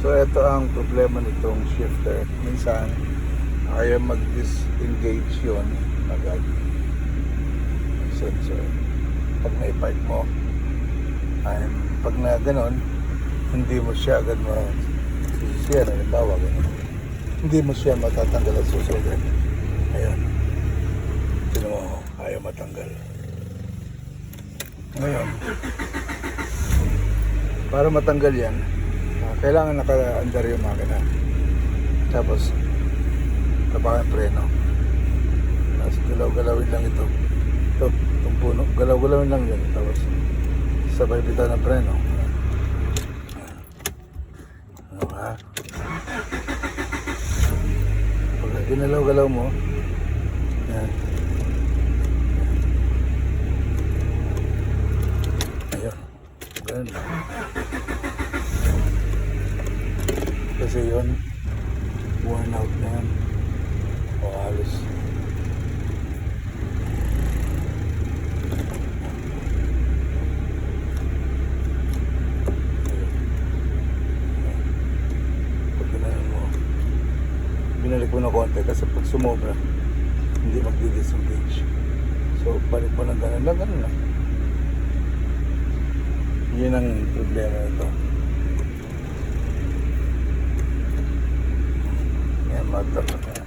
So ito ang problema nitong shifter. Minsan ayaw mag-disengage yun agad. Sensor. Pag na-park mo, pag na ganon, hindi mo siya agad masisisiyan. Halimbawa, ganon. Hindi mo siya matatanggal at susugat. Ayan. Sino mo, ayaw matanggal. Ngayon, para matanggal yan, kailangan naka-under yung makina. Tapos, tapakan preno. Tapos, galaw-galawin lang ito. Itong puno, galaw-galawin lang yan. Tapos, sabay bitaw ng preno. Ano ha? Pag ginalaw-galaw mo, yan. Ayun. Ganun lang. Kasi yun, worn out na yan. O halos. Pag ginanon mo, binalik mo na konti kasi pag sumobra, hindi magdi-disengage. So, balik mo ng ganun lang, ganun lang. Yun ang problema ito. Yan, matapos.